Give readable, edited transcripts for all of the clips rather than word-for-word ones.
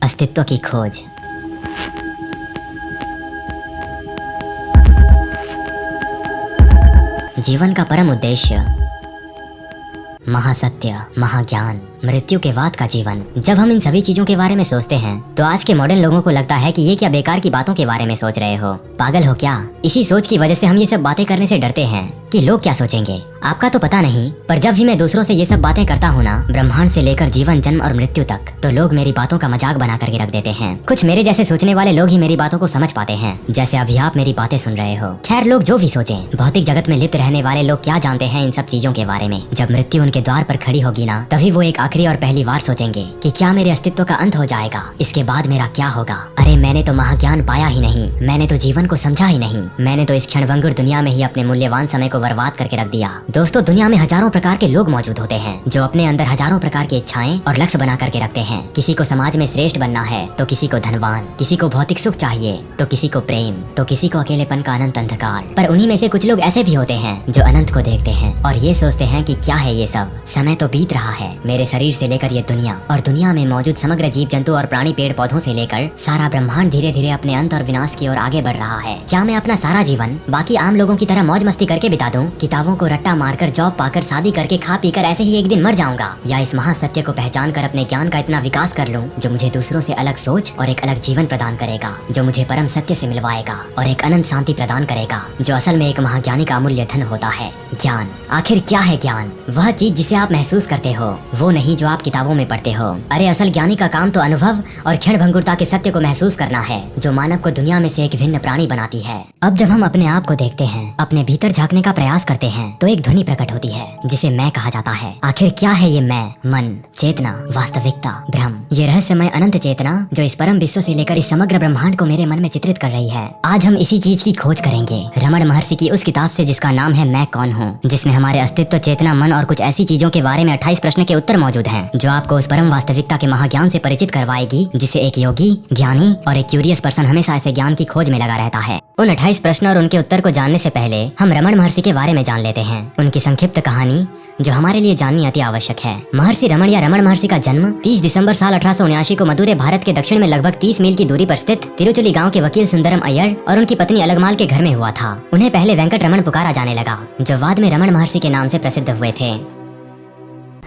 अस्तित्व की खोज। जीवन का परम उद्देश्य, महासत्य, महाज्ञान, मृत्यु के बाद का जीवन। जब हम इन सभी चीजों के बारे में सोचते हैं तो आज के मॉडर्न लोगों को लगता है कि ये क्या बेकार की बातों के बारे में सोच रहे हो, पागल हो क्या। इसी सोच की वजह से हम ये सब बातें करने से डरते हैं कि लोग क्या सोचेंगे। आपका तो पता नहीं, पर जब भी मैं दूसरों से ये सब बातें करता हूँ ना, ब्रह्मांड से लेकर जीवन, जन्म और मृत्यु तक, तो लोग मेरी बातों का मजाक बना करके रख देते हैं। कुछ मेरे जैसे सोचने वाले लोग ही मेरी बातों को समझ पाते हैं, जैसे अभी आप मेरी बातें सुन रहे हो। खैर, लोग जो भी सोचें, भौतिक जगत में लिप्त रहने वाले लोग क्या जानते हैं इन सब चीजों के बारे में। जब मृत्यु उनके द्वार पर खड़ी होगी ना, तभी वो एक आखिरी और पहली बार सोचेंगे कि क्या मेरे अस्तित्व का अंत हो जाएगा, इसके बाद मेरा क्या होगा। अरे मैंने तो महाज्ञान पाया ही नहीं, मैंने तो जीवन को समझा ही नहीं, मैंने तो इस क्षणभंगुर दुनिया में ही अपने मूल्यवान समय को बर्बाद करके रख दिया। दोस्तों, दुनिया में हजारों प्रकार के लोग मौजूद होते हैं जो अपने अंदर हजारों प्रकार की इच्छाएं और लक्ष्य बना करके रखते हैं। किसी को समाज में श्रेष्ठ बनना है, तो किसी को धनवान, किसी को भौतिक सुख चाहिए, तो किसी को प्रेम, तो किसी को अकेलेपन का अनंत अंधकार। पर उन्हीं में से कुछ लोग ऐसे भी होते हैं जो अनंत को देखते हैं और ये सोचते हैं कि क्या है ये सब, समय तो बीत रहा है, मेरे शरीर से लेकर ये दुनिया और दुनिया में मौजूद समग्र जीव जंतु और प्राणी, पेड़ पौधों से लेकर सारा ब्रह्मांड धीरे धीरे अपने अंत और विनाश की ओर आगे बढ़ रहा है। क्या मैं अपना सारा जीवन बाकी आम लोगों की तरह मौज मस्ती करके बिता दूं, किताबों को रट्टा मारकर, जॉब पाकर, शादी करके, खा पीकर ऐसे ही एक दिन मर जाऊंगा, या इस महासत्य को पहचान कर अपने ज्ञान का इतना विकास कर लूं जो मुझे दूसरों से अलग सोच और एक अलग जीवन प्रदान करेगा, जो मुझे परम सत्य से मिलवाएगा और एक अनंत शांति प्रदान करेगा, जो असल में एक महाज्ञानी का अमूल्य धन होता है। ज्ञान। आखिर क्या है ज्ञान? वह चीज जिसे आप महसूस करते हो, वो नहीं जो आप किताबों में पढ़ते हो। अरे असल ज्ञानी का काम तो अनुभव और क्षण भंगुरता के सत्य को महसूस करना है, जो मानव को दुनिया में से एक भिन्न प्राणी बनाती है। अब जब हम अपने आप को देखते हैं, अपने भीतर झांकने का प्रयास करते हैं, तो एक ध्वनि प्रकट होती है जिसे मैं कहा जाता है। आखिर क्या है ये मैं? मन, चेतना, वास्तविकता, भ्रम, ये रहस्यमय अनंत चेतना जो इस परम विश्व से लेकर इस समग्र ब्रह्मांड को मेरे मन में चित्रित कर रही है। आज हम इसी चीज की खोज करेंगे रमण महर्षि की उस किताब से जिसका नाम है मैं कौन हूँ, जिसमें हमारे अस्तित्व, चेतना, मन और कुछ ऐसी चीजों के बारे में 28 प्रश्न के उत्तर मौजूद हैं, जो आपको उस परम वास्तविकता के महाज्ञान से परिचित करवाएगी, जिसे एक योगी, ज्ञानी और एक क्यूरियस पर्सन हमेशा ऐसे ज्ञान की खोज में लगा रहता है। उन 28 प्रश्न और उनके उत्तर को जानने से पहले हम रमण महर्षि के बारे में जान लेते हैं, उनकी संक्षिप्त कहानी जो हमारे लिए जाननी अति आवश्यक है। महर्षि रमण या रमण महर्षि का जन्म 30 दिसंबर साल 1879 को मदुरै, भारत के दक्षिण में लगभग 30 मील की दूरी पर स्थित तिरुचुली गांव के वकील सुंदरम अय्यर और उनकी पत्नी अलगमाल के घर में हुआ था। उन्हें पहले वेंकट रमण पुकारा जाने लगा, जो बाद में रमण महर्षि के नाम से प्रसिद्ध हुए थे।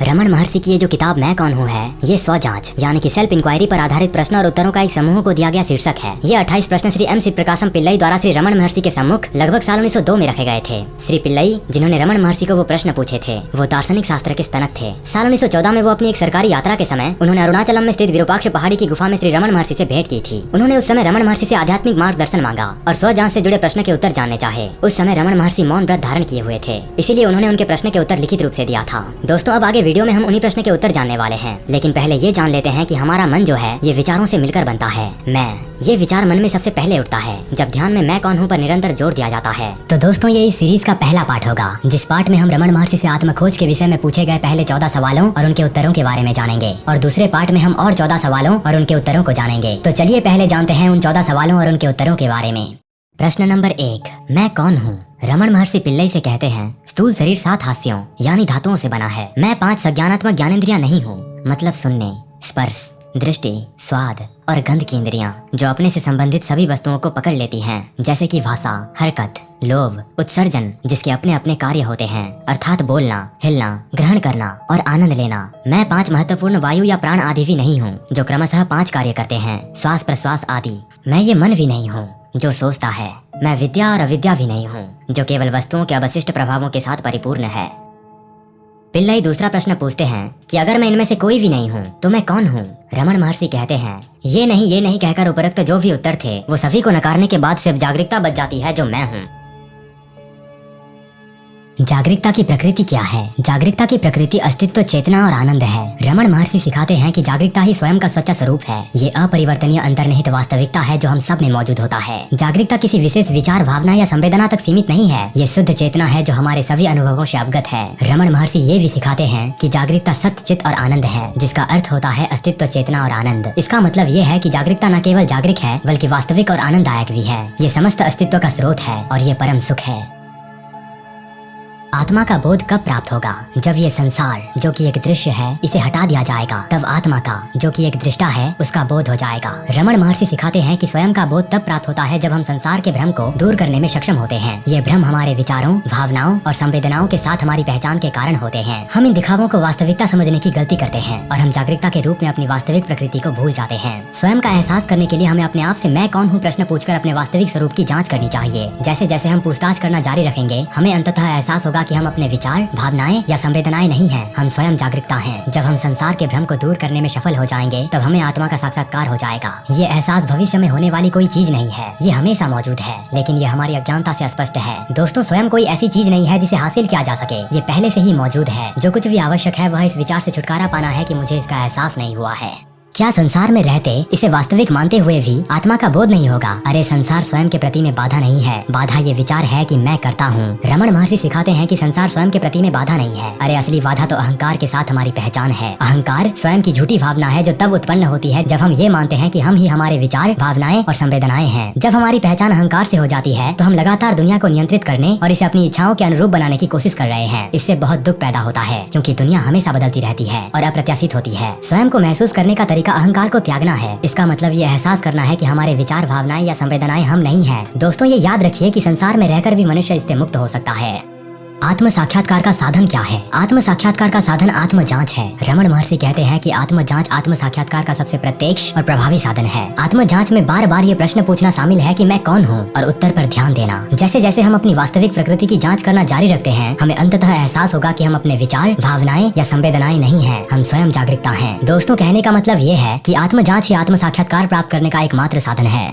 रमण महर्षि की ये जो किताब मैं कौन हूँ है, ये स्व जांच यानी कि सेल्फ इंक्वायरी पर आधारित प्रश्न और उत्तरों का एक समूह को दिया गया शीर्षक है। ये 28 प्रश्न श्री एम प्रकाशम पिल्लई द्वारा श्री रमण महर्षि के सम्मुख लगभग साल 1902 में रखे गए थे। श्री पिल्लई, जिन्होंने रमण महर्षि को वो प्रश्न पूछे थे, वो दार्शनिक शास्त्र के स्तनक थे। साल 1914 में वो अपनी एक सरकारी यात्रा के समय उन्होंने अरुणाचलम में स्थित विरूपाक्ष पहाड़ी की गुफा में श्री रमण महर्षि से भेंट की थी। उन्होंने उस समय रमण महर्षि से आध्यात्मिक मार्गदर्शन मांगा और स्व जांच से जुड़े प्रश्न के उत्तर जानने चाहे। उस समय रमण महर्षि मौन व्रत धारण किए हुए थे, इसीलिए उन्होंने उनके प्रश्न के उत्तर लिखित रूप से दिया था। दोस्तों, अब आगे वीडियो में हम उन्हीं प्रश्न के उत्तर जानने वाले हैं, लेकिन पहले ये जान लेते हैं कि हमारा मन जो है ये विचारों से मिलकर बनता है। ये विचार मन में सबसे पहले उठता है जब ध्यान में मैं कौन हूँ पर निरंतर जोर दिया जाता है। तो दोस्तों, ये इस सीरीज का पहला पार्ट होगा, जिस पार्ट में हम रमण महर्षि से आत्मखोज के विषय में पूछे गए पहले 14 सवालों और उनके उत्तरों के बारे में जानेंगे, और दूसरे पार्ट में हम और 14 सवालों और उनके उत्तरों को जानेंगे। तो चलिए पहले जानते हैं उन 14 सवालों और उनके उत्तरों के बारे में। प्रश्न नंबर 1, मैं कौन हूँ? रमण महर्षि पिल्लई से कहते हैं, स्थूल शरीर 7 हास्यों यानी धातुओं से बना है। मैं 5 संज्ञानात्मक ज्ञानेंद्रियां नहीं हूँ, मतलब सुनने, स्पर्श, दृष्टि, स्वाद और गंध की इंद्रियां, जो अपने से संबंधित सभी वस्तुओं को पकड़ लेती हैं, जैसे कि भाषा, हरकत, लोभ, उत्सर्जन, जिसके अपने अपने कार्य होते हैं, अर्थात बोलना, हिलना, ग्रहण करना और आनंद लेना। मैं 5 महत्वपूर्ण वायु या प्राण आदि भी नहीं हूँ, जो क्रमशः 5 कार्य करते हैं, श्वास प्रश्वास आदि। मैं ये मन भी नहीं हूँ जो सोचता है। मैं विद्या और अविद्या भी नहीं हूँ, जो केवल वस्तुओं के अवशिष्ट प्रभावों के साथ परिपूर्ण है। पिल्लई दूसरा प्रश्न पूछते हैं कि अगर मैं इनमें से कोई भी नहीं हूँ तो मैं कौन हूँ? रमण महर्षि कहते हैं, ये नहीं कहकर उपरोक्त जो भी उत्तर थे वो सभी को नकारने के बाद सिर्फ जागरूकता बच जाती है, जो मैं हूँ। जागरूकता की प्रकृति क्या है? जागरूकता की प्रकृति अस्तित्व, चेतना और आनंद है। रमण महर्षि सिखाते हैं कि जागरूकता ही स्वयं का सच्चा स्वरूप है। ये अपरिवर्तनीय अंतर्निहित वास्तविकता है जो हम सब में मौजूद होता है। जागरूकता किसी विशेष विचार, भावना या संवेदना तक सीमित नहीं है। ये शुद्ध चेतना है जो हमारे सभी अनुभवों से अवगत है। रमण महर्षि ये भी सिखाते हैं कि जागरूकता सत्य, चित्त और आनंद है, जिसका अर्थ होता है अस्तित्व, चेतना और आनंद। इसका मतलब ये है कि जागरूकता न केवल जागरूक है बल्कि वास्तविक और आनंददायक भी है। ये समस्त अस्तित्व का स्रोत है और ये परम सुख है। आत्मा का बोध कब प्राप्त होगा? जब ये संसार जो कि एक दृश्य है इसे हटा दिया जाएगा, तब आत्मा का जो कि एक दृष्टा है उसका बोध हो जाएगा। रमण महर्षि सिखाते हैं कि स्वयं का बोध तब प्राप्त होता है जब हम संसार के भ्रम को दूर करने में सक्षम होते हैं। ये भ्रम हमारे विचारों, भावनाओं और संवेदनाओं के साथ हमारी पहचान के कारण होते हैं। हम इन दिखावों को वास्तविकता समझने की गलती करते हैं और हम जागरूकता के रूप में अपनी वास्तविक प्रकृति को भूल जाते हैं। स्वयं का एहसास करने के लिए हमें अपने आप से मैं कौन हूँ प्रश्न पूछकर अपने वास्तविक स्वरूप की जाँच करनी चाहिए। जैसे जैसे हम पूछताछ करना जारी रखेंगे हमें अंततः एहसास होगा कि हम अपने विचार, भावनाएं या संवेदनाएं नहीं हैं, हम स्वयं जागरूकता हैं। जब हम संसार के भ्रम को दूर करने में सफल हो जाएंगे तब हमें आत्मा का साक्षात्कार हो जाएगा। ये एहसास भविष्य में होने वाली कोई चीज नहीं है, ये हमेशा मौजूद है, लेकिन ये हमारी अज्ञानता से अस्पष्ट है। दोस्तों, स्वयं कोई ऐसी चीज नहीं है जिसे हासिल किया जा सके, ये पहले से ही मौजूद है। जो कुछ भी आवश्यक है वह इस विचार से छुटकारा पाना है कि मुझे इसका एहसास नहीं हुआ है। क्या संसार में रहते इसे वास्तविक मानते हुए भी आत्मा का बोध नहीं होगा? अरे संसार स्वयं के प्रति में बाधा नहीं है, बाधा ये विचार है कि मैं करता हूँ। रमण महर्षि सिखाते हैं कि संसार स्वयं के प्रति में बाधा नहीं है। अरे असली बाधा तो अहंकार के साथ हमारी पहचान है। अहंकार स्वयं की झूठी भावना है जो तब उत्पन्न होती है जब हम ये मानते हैं कि हम ही हमारे विचार, भावनाएं और संवेदनाएं हैं। जब हमारी पहचान अहंकार से हो जाती है तो हम लगातार दुनिया को नियंत्रित करने और इसे अपनी इच्छाओं के अनुरूप बनाने की कोशिश कर रहे हैं। इससे बहुत दुख पैदा होता है क्योंकि दुनिया हमेशा बदलती रहती है और अप्रत्याशित होती है। स्वयं को महसूस करने का तरीका अहंकार को त्यागना है। इसका मतलब ये एहसास करना है कि हमारे विचार, भावनाएं या संवेदनाएं हम नहीं हैं। दोस्तों, ये याद रखिए कि संसार में रहकर भी मनुष्य इससे मुक्त हो सकता है। आत्म साक्षात्कार का साधन क्या है? आत्म साक्षात्कार का साधन आत्म जांच है। रमण महर्षि कहते हैं कि आत्म जांच आत्म साक्षात्कार का सबसे प्रत्यक्ष और प्रभावी साधन है। आत्म जांच में बार बार ये प्रश्न पूछना शामिल है कि मैं कौन हूँ और उत्तर पर ध्यान देना। जैसे जैसे हम अपनी वास्तविक प्रकृति की जांच करना जारी रखते हैं हमें अंततः एहसास होगा कि हम अपने विचार, भावनाएं या संवेदनाएं नहीं हैं, हम स्वयं जागरूकता हैं। दोस्तों, कहने का मतलब ये है कि आत्म जांच ही आत्म साक्षात्कार प्राप्त करने का एकमात्र साधन है।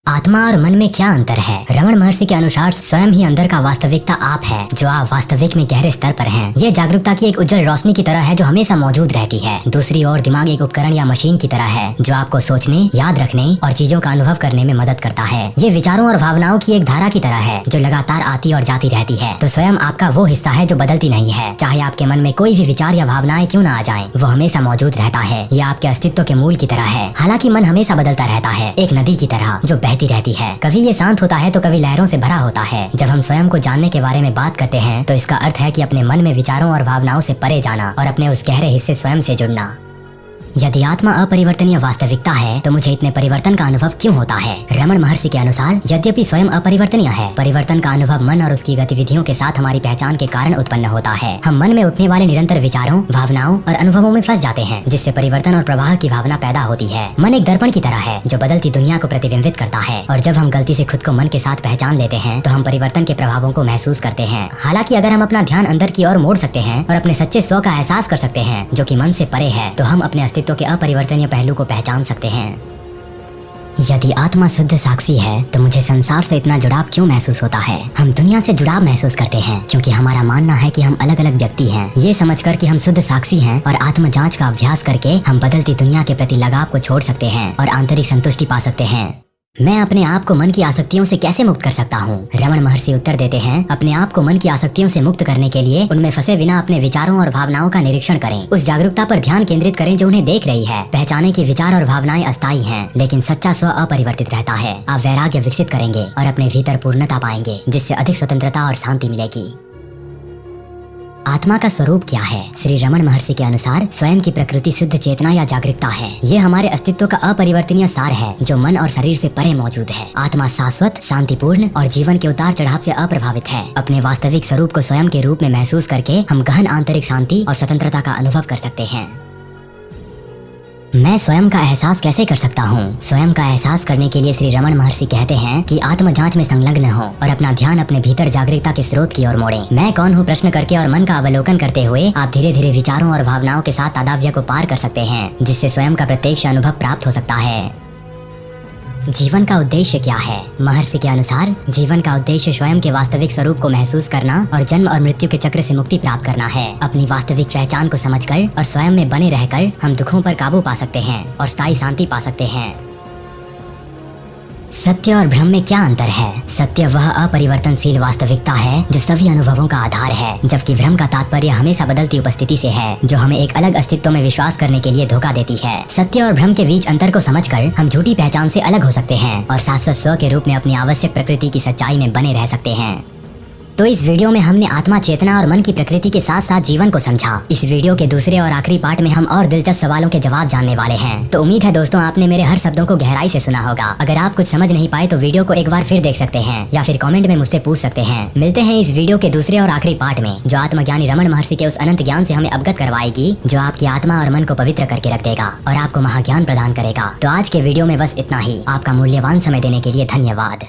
आत्मा और मन में क्या अंतर है? रमण महर्षि के अनुसार स्वयं ही अंदर का वास्तविकता आप है, जो आप वास्तविक में गहरे स्तर पर हैं। ये जागरूकता की एक उज्जवल रोशनी की तरह है जो हमेशा मौजूद रहती है। दूसरी ओर दिमाग एक उपकरण या मशीन की तरह है जो आपको सोचने, याद रखने और चीजों का अनुभव करने में मदद करता है। ये विचारों और भावनाओं की एक धारा की तरह है जो लगातार आती और जाती रहती है। तो स्वयं आपका वो हिस्सा है जो बदलती नहीं है। चाहे आपके मन में कोई भी विचार या भावनाएं क्यों न आ जाएं, वो हमेशा मौजूद रहता है। ये आपके अस्तित्व के मूल की तरह है। हालांकि मन हमेशा बदलता रहता है, एक नदी की तरह जो बहती रहती है। कभी ये शांत होता है तो कभी लहरों से भरा होता है। जब हम स्वयं को जानने के बारे में बात करते हैं तो इसका अर्थ है कि अपने मन में विचारों और भावनाओं से परे जाना और अपने उस गहरे हिस्से स्वयं से जुड़ना। यदि आत्मा अपरिवर्तनीय वास्तविकता है तो मुझे इतने परिवर्तन का अनुभव क्यों होता है? रमण महर्षि के अनुसार यद्यपि स्वयं अपरिवर्तनीय है, परिवर्तन का अनुभव मन और उसकी गतिविधियों के साथ हमारी पहचान के कारण उत्पन्न होता है। हम मन में उठने वाले निरंतर विचारों, भावनाओं और अनुभवों में फंस जाते हैं जिससे परिवर्तन और प्रवाह की भावना पैदा होती है। मन एक दर्पण की तरह है जो बदलती दुनिया को प्रतिबिंबित करता है और जब हम गलती से खुद को मन के साथ पहचान लेते हैं तो हम परिवर्तन के प्रभावों को महसूस करते हैं। हालांकि अगर हम अपना ध्यान अंदर की ओर मोड़ सकते हैं और अपने सच्चे स्व का एहसास कर सकते हैं जो कि मन से परे है, तो हम अपने अस्तित्व के अपरिवर्तनीय पहलू को पहचान सकते हैं। यदि आत्मा शुद्ध साक्षी है तो मुझे संसार से इतना जुड़ाव क्यों महसूस होता है? हम दुनिया से जुड़ाव महसूस करते हैं क्योंकि हमारा मानना है कि हम अलग अलग व्यक्ति हैं। ये समझकर कि हम शुद्ध साक्षी हैं और आत्म जांच का अभ्यास करके हम बदलती दुनिया के प्रति लगाव को छोड़ सकते हैं और आंतरिक संतुष्टि पा सकते हैं। मैं अपने आप को मन की आसक्तियों से कैसे मुक्त कर सकता हूँ? रमण महर्षि उत्तर देते हैं, अपने आप को मन की आसक्तियों से मुक्त करने के लिए उनमें फंसे बिना अपने विचारों और भावनाओं का निरीक्षण करें। उस जागरूकता पर ध्यान केंद्रित करें जो उन्हें देख रही है। पहचाने कि विचार और भावनाएं अस्थायी हैं, लेकिन सच्चा स्व अपरिवर्तित रहता है। आप वैराग्य विकसित करेंगे और अपने भीतर पूर्णता पाएंगे जिससे अधिक स्वतंत्रता और शांति मिलेगी। आत्मा का स्वरूप क्या है? श्री रमण महर्षि के अनुसार स्वयं की प्रकृति शुद्ध चेतना या जागरूकता है। ये हमारे अस्तित्व का अपरिवर्तनीय सार है जो मन और शरीर से परे मौजूद है। आत्मा शाश्वत, शांतिपूर्ण और जीवन के उतार चढ़ाव से अप्रभावित है। अपने वास्तविक स्वरूप को स्वयं के रूप में महसूस करके हम गहन आंतरिक शांति और स्वतंत्रता का अनुभव कर सकते हैं। मैं स्वयं का एहसास कैसे कर सकता हूँ? स्वयं का एहसास करने के लिए श्री रमण महर्षि कहते हैं कि आत्म जांच में संलग्न हो और अपना ध्यान अपने भीतर जागरूकता के स्रोत की ओर मोड़ें। मैं कौन हूँ प्रश्न करके और मन का अवलोकन करते हुए आप धीरे धीरे विचारों और भावनाओं के साथ तादात्म्य को पार कर सकते हैं जिससे स्वयं का प्रत्यक्ष अनुभव प्राप्त हो सकता है। जीवन का उद्देश्य क्या है? महर्षि के अनुसार जीवन का उद्देश्य स्वयं के वास्तविक स्वरूप को महसूस करना और जन्म और मृत्यु के चक्र से मुक्ति प्राप्त करना है। अपनी वास्तविक पहचान को समझकर और स्वयं में बने रहकर हम दुखों पर काबू पा सकते हैं और स्थायी शांति पा सकते हैं। सत्य और भ्रम में क्या अंतर है? सत्य वह अपरिवर्तनशील वास्तविकता है जो सभी अनुभवों का आधार है, जबकि भ्रम का तात्पर्य हमेशा बदलती उपस्थिति से है जो हमें एक अलग अस्तित्व में विश्वास करने के लिए धोखा देती है। सत्य और भ्रम के बीच अंतर को समझकर हम झूठी पहचान से अलग हो सकते हैं और शाश्वत स्व के रूप में अपनी आवश्यक प्रकृति की सच्चाई में बने रह सकते हैं। तो इस वीडियो में हमने आत्मा, चेतना और मन की प्रकृति के साथ साथ जीवन को समझा। इस वीडियो के दूसरे और आखिरी पार्ट में हम और दिलचस्प सवालों के जवाब जानने वाले हैं। तो उम्मीद है दोस्तों आपने मेरे हर शब्दों को गहराई से सुना होगा। अगर आप कुछ समझ नहीं पाए तो वीडियो को एक बार फिर देख सकते हैं या फिर कमेंट में मुझसे पूछ सकते हैं। मिलते हैं इस वीडियो के दूसरे और आखिरी पार्ट में, जो आत्मज्ञानी रमन महर्षि के उस अनंत ज्ञान से हमें अवगत करवाएगी, जो आपकी आत्मा और मन को पवित्र करके रख देगा और आपको महाज्ञान प्रदान करेगा। तो आज के वीडियो में बस इतना ही। आपका मूल्यवान समय देने के लिए धन्यवाद।